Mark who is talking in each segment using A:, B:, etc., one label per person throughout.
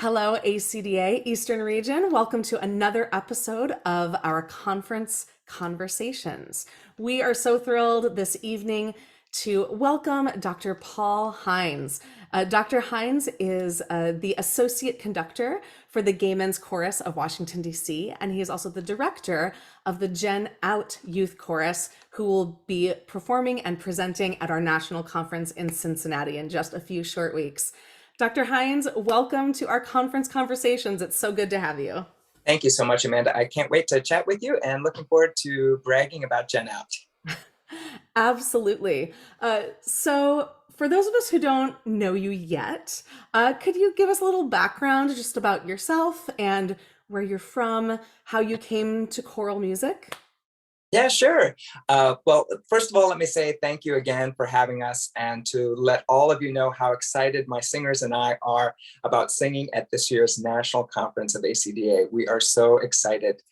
A: Hello, ACDA Eastern Region. Welcome to another episode of our conference conversations. We are so thrilled this evening to welcome Dr. Paul HEINS. Dr. HEINS is the Associate Conductor for the GenOUT Chorus of Washington, D.C., and he is also the Director of the GenOUT Youth Chorus, who will be performing and presenting at our national conference in Cincinnati in just a few short weeks. Dr. HEINS, welcome to our conference conversations. It's so good to have you.
B: Thank you so much, Amanda. I can't wait to chat with you and looking forward to bragging about GenOUT.
A: Absolutely. So for those of us who don't know you yet, could you give us a little background just about yourself and where you're from, how you came to choral music?
B: Yeah, sure. Well, first of all, let me say thank you again for having us and to let all of you know how excited my singers and I are about singing at this year's National Conference of ACDA. We are so excited.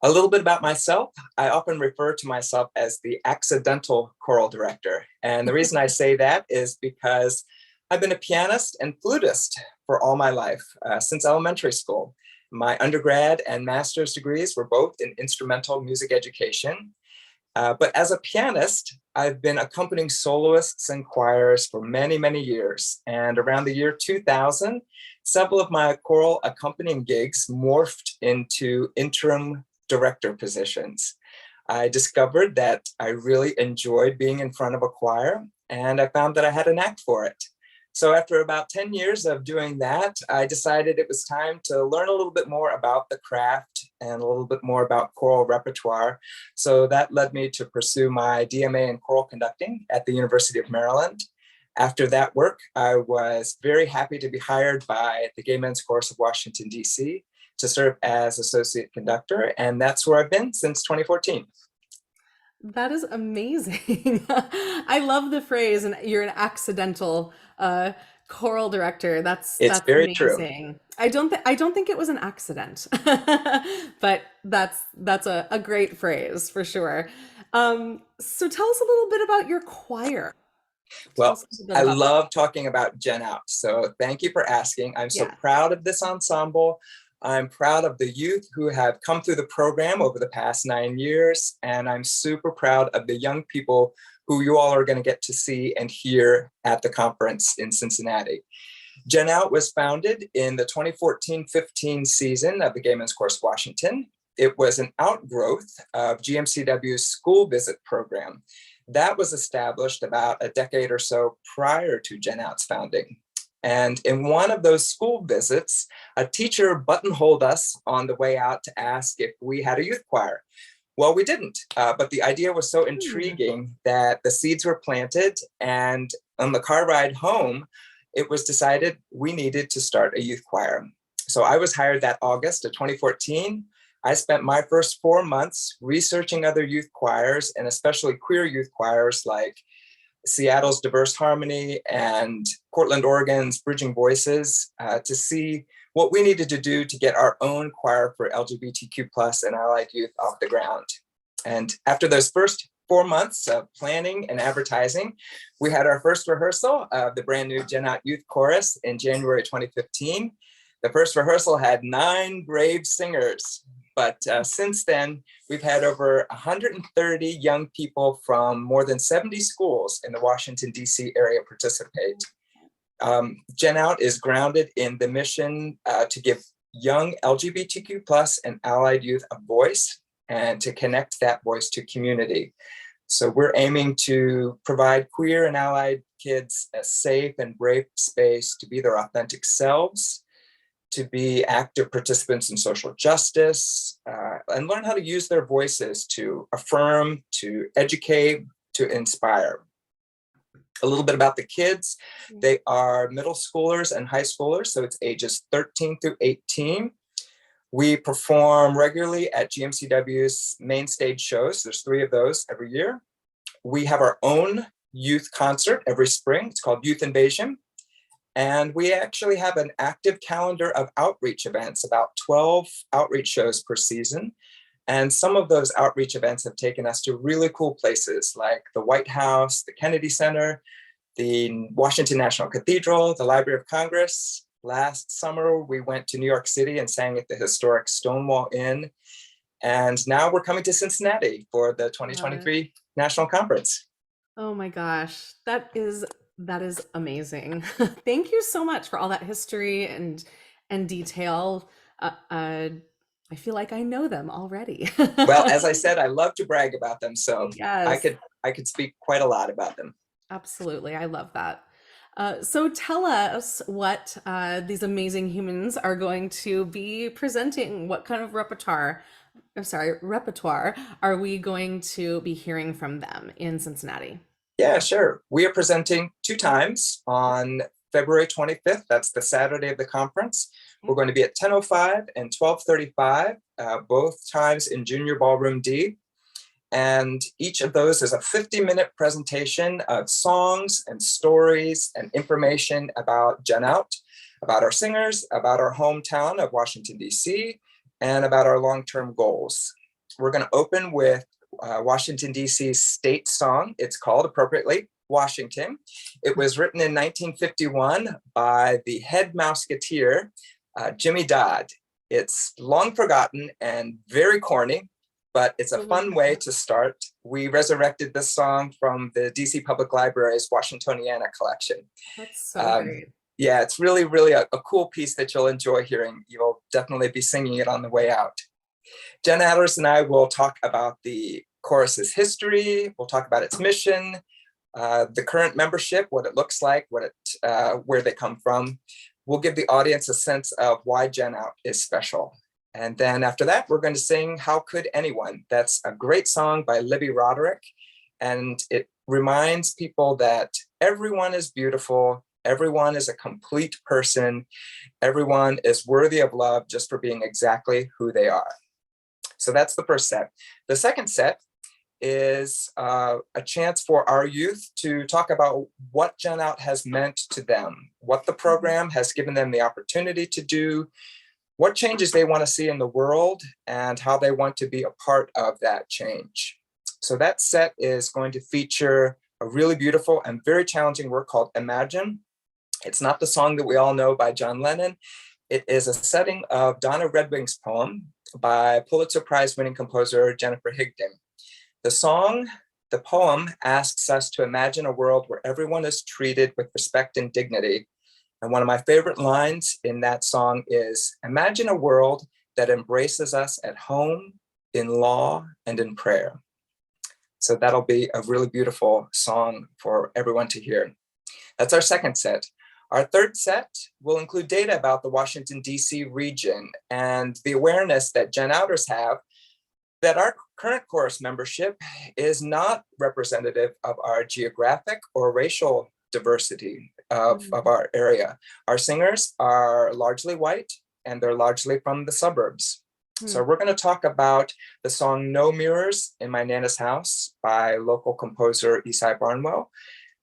B: A little bit about myself. I often refer to myself as the accidental choral director. And the reason I say that is because I've been a pianist and flutist for all my life, since elementary school. My undergrad and master's degrees were both in instrumental music education. But as a pianist, I've been accompanying soloists and choirs for many, many years. And around the year 2000, several of my choral accompanying gigs morphed into interim director positions. I discovered that I really enjoyed being in front of a choir, and I found that I had a knack for it. So after about 10 years of doing that, I decided it was time to learn a little bit more about the craft and a little bit more about choral repertoire. So that led me to pursue my DMA in choral conducting at the University of Maryland. After that work, I was very happy to be hired by the Gay Men's Chorus of Washington, D.C. to serve as associate conductor. And that's where I've been since 2014.
A: That is amazing. I love the phrase, and you're an accidental choral director.
B: It's
A: That's
B: very true.
A: amazing. I don't think it was an accident, but that's a great phrase for sure. So tell us a little bit about your choir. Tell
B: Well,
A: us a little bit
B: I
A: about that.
B: love talking about GenOUT. So thank you for asking. I'm so
A: Yeah.
B: proud of this ensemble. I'm proud of the youth who have come through the program over the past 9 years. And I'm super proud of the young people who you all are going to get to see and hear at the conference in Cincinnati. GenOUT was founded in the 2014-15 season of the Gay Men's Chorus Washington. It was an outgrowth of GMCW's school visit program. That was established about a decade or so prior to GenOUT's founding. And in one of those school visits, a teacher buttonholed us on the way out to ask if we had a youth choir. Well, we didn't, but the idea was so
A: Hmm.
B: intriguing that the seeds were planted, and on the car ride home, it was decided we needed to start a youth choir. So I was hired that August of 2014. I spent my first 4 months researching other youth choirs, and especially queer youth choirs like Seattle's Diverse Harmony and Portland, Oregon's Bridging Voices, to see what we needed to do to get our own choir for LGBTQ plus and allied youth off the ground. And after those first 4 months of planning and advertising, we had our first rehearsal of the brand new GenOUT Youth Chorus in January 2015. The first rehearsal had 9 brave singers, but since then, we've had over 130 young people from more than 70 schools in the Washington, D.C. area participate. GenOUT is grounded in the mission to give young LGBTQ plus and allied youth a voice and to connect that voice to community. So we're aiming to provide queer and allied kids a safe and brave space to be their authentic selves, to be active participants in social justice, and learn how to use their voices to affirm, to educate, to inspire. A little bit about the kids. They are middle schoolers and high schoolers, so it's ages 13 through 18. We perform regularly at GMCW's main stage shows. There's 3 of those every year. We have our own youth concert every spring. It's called Youth Invasion. And we actually have an active calendar of outreach events, about 12 outreach shows per season. And some of those outreach events have taken us to really cool places like the White House, the Kennedy Center, the Washington National Cathedral, the Library of Congress, Last summer, we went to New York City and sang at the historic Stonewall Inn. And now we're coming to Cincinnati for the
A: Love it.
B: 2023 National Conference.
A: Oh my gosh, that is amazing. Thank you so much for all that history and detail. I feel like I know them already.
B: Well, as I said, I love to brag about them, so I
A: Yes,
B: could I could speak quite a lot about them.
A: absolutely. I love that. So tell us what these amazing humans are going to be presenting. What kind of repertoire are we going to be hearing from them in Cincinnati?
B: Yeah, sure. We are presenting 2 times on February 25th. That's the Saturday of the conference. We're going to be at 10:05 and 12:35, both times in Junior Ballroom D. And each of those is a 50-minute presentation of songs and stories and information about GenOUT, about our singers, about our hometown of Washington, D.C., and about our long-term goals. We're going to open with Washington, D.C.'s state song. It's called, appropriately, Washington. It was written in 1951 by the head Mouseketeer, Jimmy Dodd. It's long forgotten and very corny, but it's a fun way to start. We resurrected this song from the DC Public Library's Washingtoniana collection.
A: That's so great.
B: Yeah, it's really, really a cool piece that you'll enjoy hearing. You'll definitely be singing it on the way out. Jen Adlers and I will talk about the chorus's history. We'll talk about its mission, the current membership, what it looks like, where they come from. We'll give the audience a sense of why GenOUT is special. And then after that, we're going to sing How Could Anyone? That's a great song by Libby Roderick. And it reminds people that everyone is beautiful. Everyone is a complete person. Everyone is worthy of love just for being exactly who they are. So that's the first set. The second set is a chance for our youth to talk about what GenOUT has meant to them, what the program has given them the opportunity to do, what changes they want to see in the world, and how they want to be a part of that change. So that set is going to feature a really beautiful and very challenging work called Imagine. It's not the song that we all know by John Lennon. It is a setting of Donna Redwing's poem by Pulitzer Prize winning composer Jennifer Higdon. The poem asks us to imagine a world where everyone is treated with respect and dignity. And one of my favorite lines in that song is, imagine a world that embraces us at home, in law, and in prayer. So that'll be a really beautiful song for everyone to hear. That's our second set. Our third set will include data about the Washington, D.C. region and the awareness that GenOUTers have that our current chorus membership is not representative of our geographic or racial diversity of our area. Our singers are largely white and they're largely from the suburbs. So we're going to talk about the song No Mirrors in My Nana's House by local composer Esai Barnwell.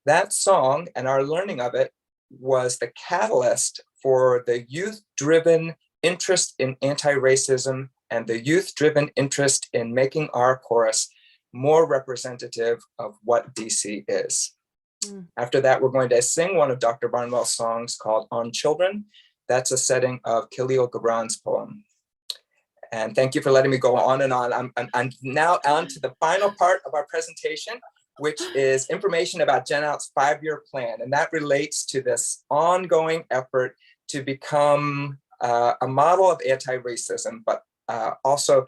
B: That song and our learning of it was the catalyst for the youth-driven interest in anti-racism and the youth-driven interest in making our chorus more representative of what DC is. After that, we're going to sing one of Dr. Barnwell's songs called On Children. That's a setting of Khalil Gibran's poem. And thank you for letting me go on and on. I'm now on to the final part of our presentation, which is information about GenOUT's 5-year plan. And that relates to this ongoing effort to become a model of anti-racism, but also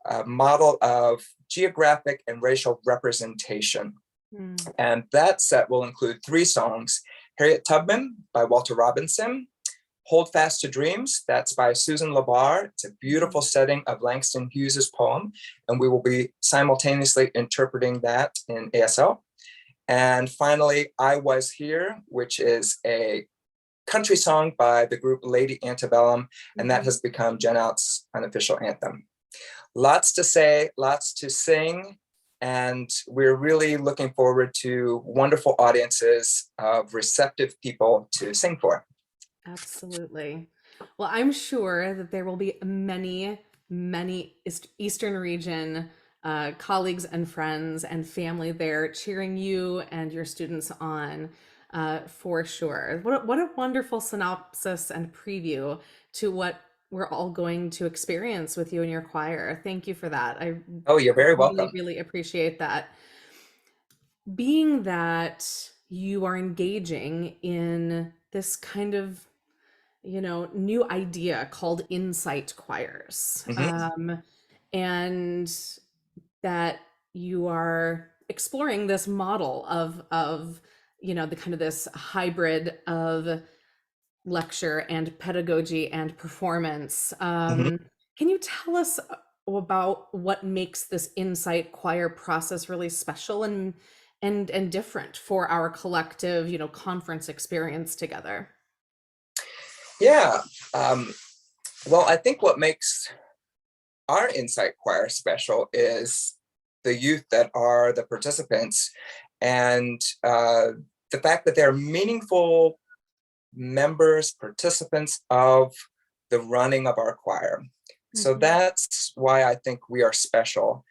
B: a model of geographic and racial representation. And that set will include 3 songs: Harriet Tubman by Walter Robinson, Hold Fast to Dreams, that's by Susan LeBar. It's a beautiful setting of Langston Hughes's poem, and we will be simultaneously interpreting that in ASL. And finally, I Was Here, which is a country song by the group Lady Antebellum, and that has become GenOUT's unofficial anthem. Lots to say, lots to sing, and we're really looking forward to wonderful audiences of receptive people to sing for.
A: Absolutely. Well, I'm sure that there will be many Eastern region colleagues and friends and family there cheering you and your students on. for sure. What a wonderful synopsis and preview to what we're all going to experience with you and your choir. Thank you for that. I
B: Oh, you're very
A: really,
B: welcome.
A: really appreciate that. Being that you are engaging in this kind of, new idea called insight choirs,
B: Hmm.
A: and that you are exploring this model of the kind of this hybrid of lecture and pedagogy and performance.
B: Hmm.
A: Can you tell us about what makes this insight choir process really special and different for our collective, conference experience together?
B: Yeah. Um, well, I think what makes our Insight Choir special is the youth that are the participants, and the fact that they're meaningful members, participants of the running of our choir. So
A: Mhm.
B: that's why I think we are special.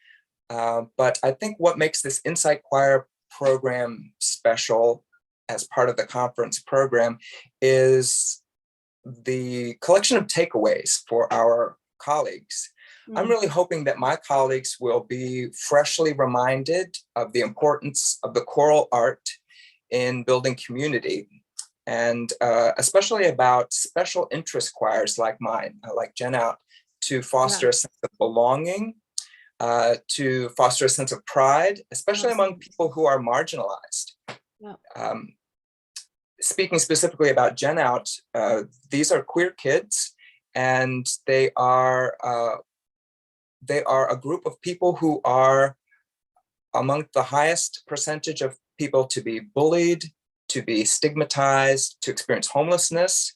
B: But I think what makes this Insight Choir program special as part of the conference program is the collection of takeaways for our colleagues. I'm
A: Mm.
B: really hoping that my colleagues will be freshly reminded of the importance of the choral art in building community, and especially about special interest choirs like mine, like GenOUT, to foster a
A: Yes,
B: sense of belonging, to foster a sense of pride, especially among
A: absolutely.
B: people who are marginalized.
A: Yeah.
B: Um, Speaking specifically about GenOUT, these are queer kids, and they are a group of people who are among the highest percentage of people to be bullied, to be stigmatized, to experience homelessness,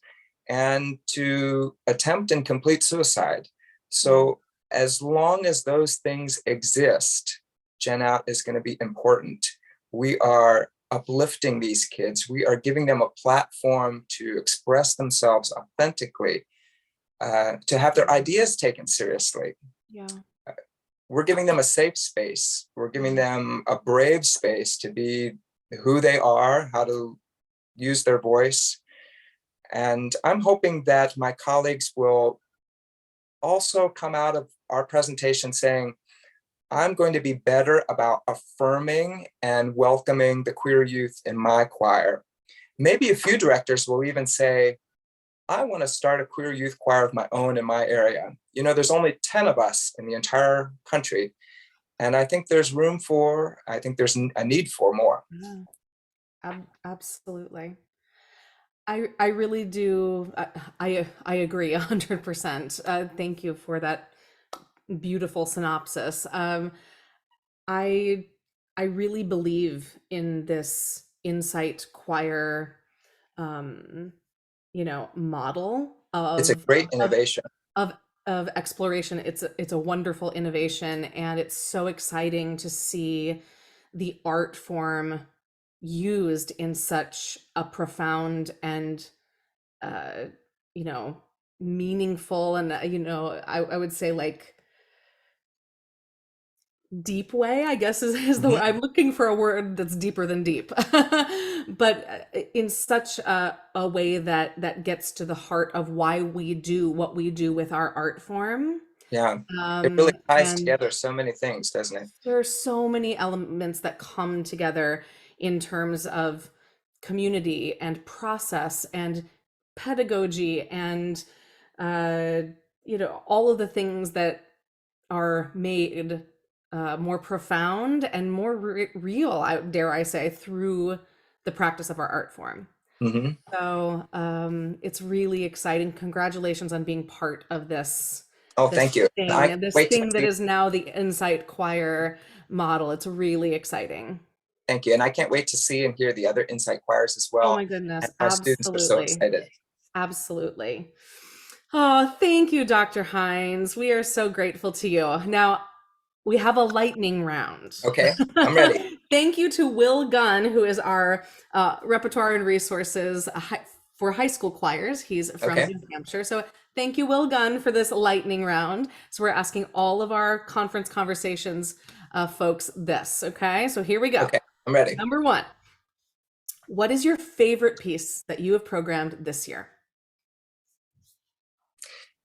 B: and to attempt and complete suicide.
A: Yeah.
B: So as long as those things exist, Gen Out is going to be important. We are uplifting these kids. We are giving them a platform to express themselves authentically, to have their ideas taken seriously.
A: Yeah.
B: We're giving them a safe space. We're giving
A: Mm.
B: them a brave space to be who they are, how to use their voice. And I'm hoping that my colleagues will also come out of our presentation saying, I'm going to be better about affirming and welcoming the queer youth in my choir. Maybe a few directors will even say, I want to start a queer youth choir of my own in my area. You know, there's only 10 of us in the entire country. And I think I think there's a need for more.
A: Yeah. Absolutely. I really do. I agree 100%. Thank you for that beautiful synopsis. I I really believe in this insight choir, um, model
B: It's a great innovation.
A: of of exploration. It's a wonderful innovation, and it's so exciting to see the art form used in such a profound and uh, you know, meaningful and I would say like deep way, I guess is the
B: Mhm.
A: I'm looking for a word that's deeper than deep. But in such a way that gets to the heart of why we do what we do with our art form.
B: Yeah, it really ties
A: And
B: together so many things, doesn't it?
A: there are so many elements that come together in terms of community and process and pedagogy and uh, all of the things that are made more profound and more real, dare I say, through the practice of our art form.
B: Hmm.
A: So it's really exciting. Congratulations on being part of
B: Oh,
A: this
B: thank you. I can't
A: this
B: wait to
A: thing that
B: see.
A: is now the Insight Choir model. It's really exciting.
B: Thank you, and I can't wait to see and hear the other Insight choirs as
A: Oh
B: well.
A: my goodness,
B: And my students are so
A: absolutely.
B: excited.
A: Absolutely. Oh, thank you, Dr. Hines. We are so grateful to you. Now, we have a lightning round.
B: Okay, I'm ready.
A: Thank you to Will Gunn, who is our repertoire and resources for high school choirs. He's from
B: Okay,
A: New Hampshire. So thank you, Will Gunn, for this lightning round. So we're asking all of our conference conversations folks this. Okay, so here we go.
B: okay, I'm ready.
A: Number one, What is your favorite piece that you have programmed this year?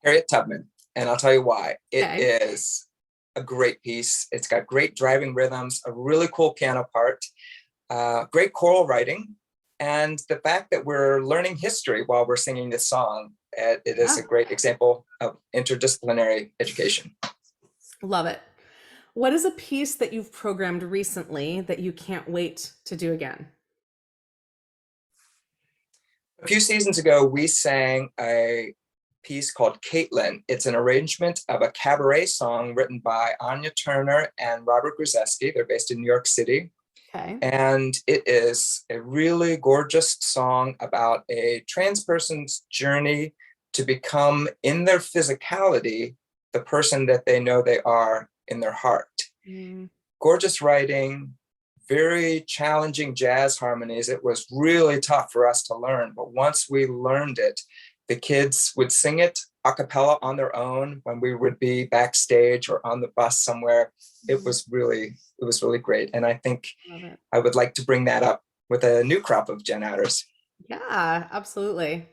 B: Harriet Tubman, and I'll tell you why. It
A: Okay.
B: is a great piece. It's got great driving rhythms, a really cool piano part, great choral writing, and the fact that we're learning history while we're singing this song. It is
A: Yeah,
B: a great example of interdisciplinary education.
A: love it. What is a piece that you've programmed recently that you can't wait to do again?
B: A few seasons ago, we sang a piece called Caitlyn. It's an arrangement of a cabaret song written by Anya Turner and Robert Grzeski. They're based in New York City.
A: Okay.
B: And it is a really gorgeous song about a trans person's journey to become, in their physicality, the person that they know they are in their heart.
A: Mm.
B: Gorgeous writing, very challenging jazz harmonies. It was really tough for us to learn, but once we learned it, the kids would sing it a cappella on their own when we would be backstage or on the bus somewhere. It was really great. And I think
A: Love it.
B: I would like to bring that up with a new crop of Gen Outers.
A: Yeah, absolutely.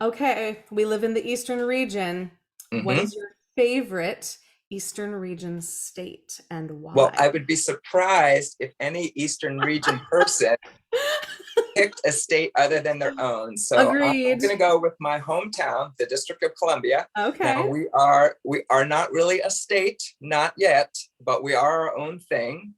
A: Okay, we live in the Eastern region. What
B: Mhm.
A: is your favorite Eastern region state and
B: Well,
A: why?
B: I would be surprised if any Eastern region person picked a state other than their own. So I'm
A: Agreed.
B: going to go with my hometown, the District of Columbia. Now
A: Okay.
B: we are not really a state, not yet, but we are our own thing.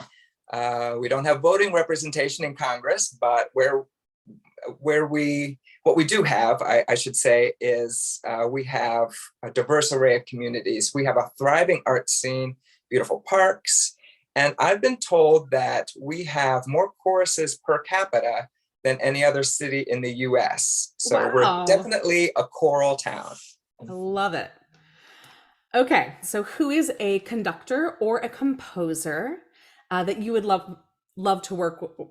B: We don't have voting representation in Congress, but where we what we do have, I should say, is we have a diverse array of communities. We have a thriving art scene, beautiful parks, and I've been told that we have more choruses per capita than any other city in the US. So we're
A: Wow.
B: definitely a choral town.
A: I love it. Okay, so who is a conductor or a composer that you would love to work with?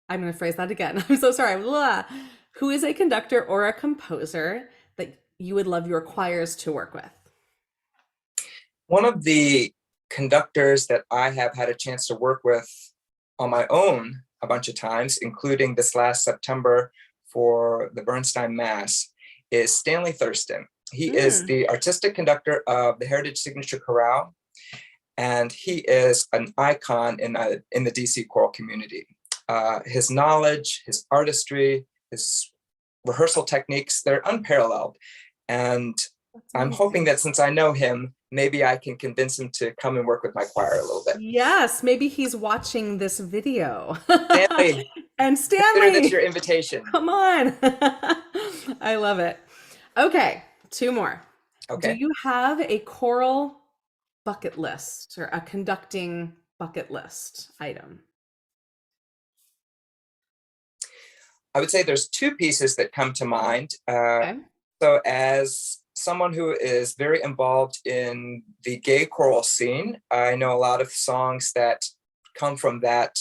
A: I'm going to phrase that again. I'm so sorry. Blah. Who is a conductor or a composer that you would love your choirs to work with?
B: One of the conductors that I have had a chance to work with on my own a bunch of times, including this last September for the Bernstein Mass, is Stanley Thurston. He is
A: Mm,
B: the artistic conductor of the Heritage Signature Chorale, and he is an icon in the DC choral community. His knowledge, his artistry, his rehearsal techniques, they're unparalleled. And
A: that's
B: I'm hoping
A: amazing.
B: that since I know him, maybe I can convince him to come and work with my choir a little bit.
A: Yes, maybe he's watching this video.
B: Stanley,
A: And
B: consider this your
A: Stanley,
B: invitation.
A: come on. I love it. Okay, two more. Do
B: Okay.
A: you have a choral bucket list or a conducting bucket list item?
B: I would say there's two pieces that come to mind.
A: Okay.
B: So, as someone who is very involved in the gay choral scene, I know a lot of songs that come from that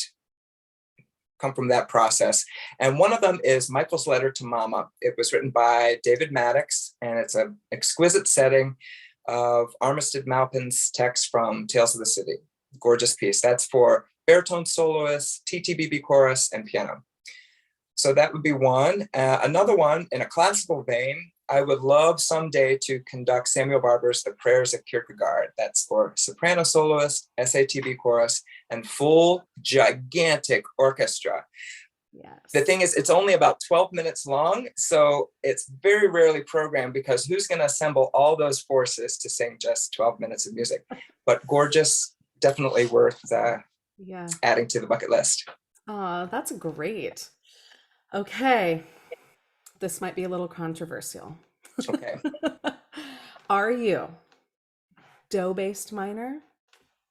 B: process. And one of them is Michael's Letter to Mama. It was written by David Maddox, and it's an exquisite setting of Armistead Maupin's text from Tales of the City. Gorgeous piece. That's for baritone soloist, TTBB chorus, and piano. So that would be one. Another one, in a classical vein, I would love someday to conduct Samuel Barber's The Prayers of Kierkegaard. That's for soprano soloist, SATB chorus, and full gigantic orchestra. The
A: Yes.
B: thing is, it's only about 12 minutes long, so it's very rarely programmed because who's going to assemble all those forces to sing just 12 minutes of music? But gorgeous, definitely worth
A: Yeah.
B: adding to the bucket list.
A: Oh, that's great. Okay. This might be a little controversial.
B: Okay.
A: Are you do-based minor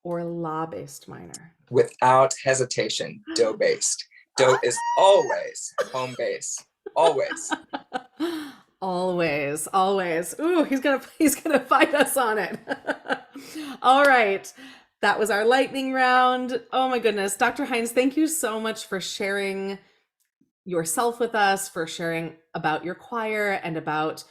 A: or la-based minor?
B: Without hesitation, dough based. Dough is always home base, always.
A: Always, always. Ooh, he's gonna fight us on it. All right. That was our lightning round. Oh my goodness. Dr. Heinz, thank you so much for sharing yourself with us, for sharing about your choir and about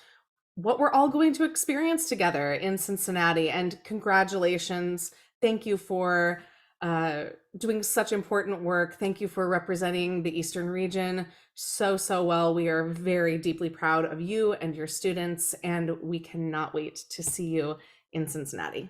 A: what we're all going to experience together in Cincinnati. And congratulations. Thank you for doing such important work. Thank you for representing the Eastern region so well. We are very deeply proud of you and your students, and we cannot wait to see you in Cincinnati.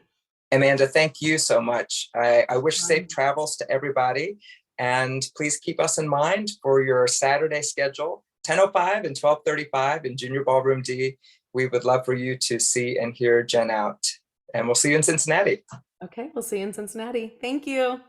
B: Amanda, thank you so much. I wish safe travels to everybody, and please keep us in mind for your Saturday schedule, 10:05 and 12:35 in Junior Ballroom D. We would love for you to see and hear GenOUT, and we'll see you in Cincinnati.
A: Okay, we'll see you in Cincinnati. Thank you.